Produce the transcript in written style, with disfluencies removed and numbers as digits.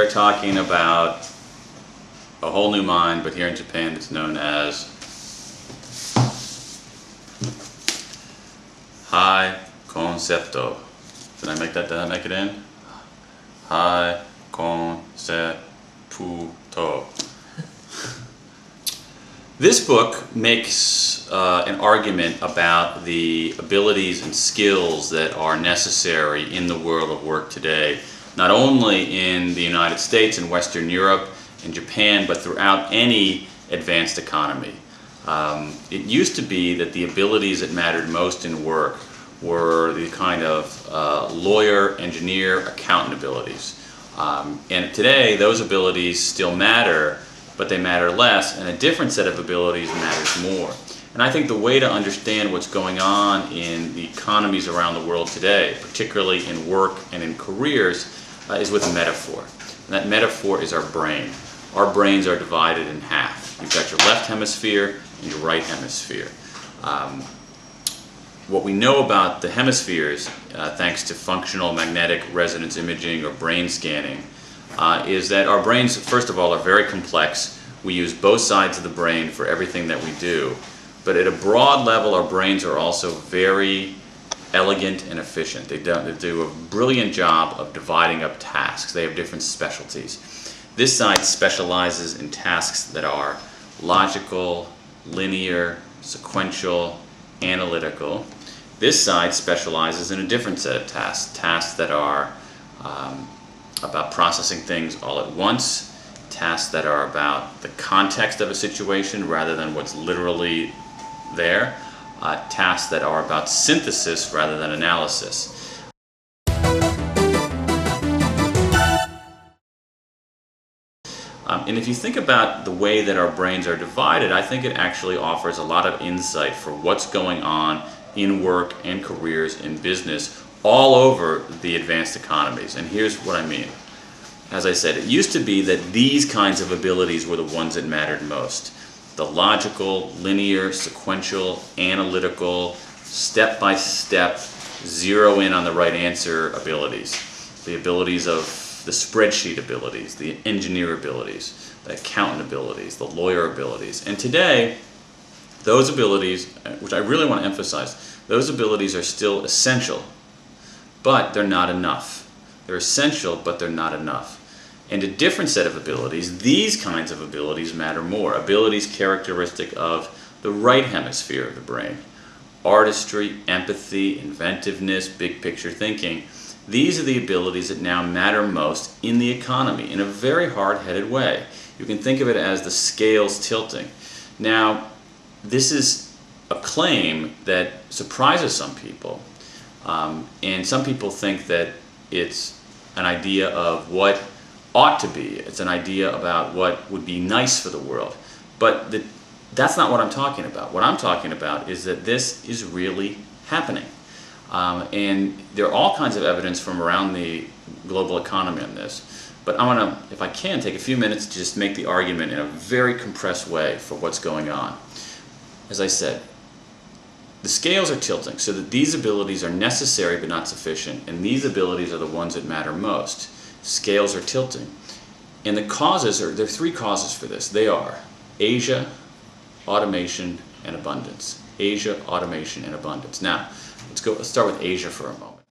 are talking about a whole new mind, but here in Japan it's known as concepto. Did I make it in? Concepto. This book makes an argument about the abilities and skills that are necessary in the world of work today, not only in the United States and Western Europe and Japan, but throughout any advanced economy. It used to be that the abilities that mattered most in work were the kind of lawyer, engineer, accountant abilities. And today those abilities still matter, but they matter less, and a different set of abilities matters more. And I think the way to understand what's going on in the economies around the world today, particularly in work and in careers, is with a metaphor. And that metaphor is our brain. Our brains are divided in half. You've got your left hemisphere and your right hemisphere. What we know about the hemispheres, thanks to functional magnetic resonance imaging or brain scanning, is that our brains, first of all, are very complex. We use both sides of the brain for everything that we do. But at a broad level, our brains are also very elegant and efficient. They do a brilliant job of dividing up tasks. They have different specialties. This side specializes in tasks that are logical, linear, sequential, analytical. This side specializes in a different set of tasks, tasks that are about processing things all at once, tasks that are about the context of a situation rather than what's literally there, tasks that are about synthesis rather than analysis. And if you think about the way that our brains are divided, I think it actually offers a lot of insight for what's going on in work and careers in business all over the advanced economies. And here's what I mean. As I said, it used to be that these kinds of abilities were the ones that mattered most. The logical, linear, sequential, analytical, step-by-step, zero in on the right answer abilities. The abilities of the spreadsheet abilities, the engineer abilities, the accountant abilities, the lawyer abilities. And today, those abilities, which I really want to emphasize, those abilities are still essential, but they're not enough. They're essential, but they're not enough. And a different set of abilities, these kinds of abilities matter more. Abilities characteristic of the right hemisphere of the brain. Artistry, empathy, inventiveness, big picture thinking. These are the abilities that now matter most in the economy in a very hard-headed way. You can think of it as the scales tilting. Now, this is a claim that surprises some people. And some people think that it's an idea of what ought to be. It's an idea about what would be nice for the world. But that's not what I'm talking about. What I'm talking about is that this is really happening. And there are all kinds of evidence from around the global economy on this. But I want to, if I can, take a few minutes to just make the argument in a very compressed way for what's going on. As I said, the scales are tilting so that these abilities are necessary but not sufficient, and these abilities are the ones that matter most. Scales are tilting. And the causes there are three causes for this. They are Asia, automation, and abundance. Asia, automation, and abundance. Now, let's start with Asia for a moment.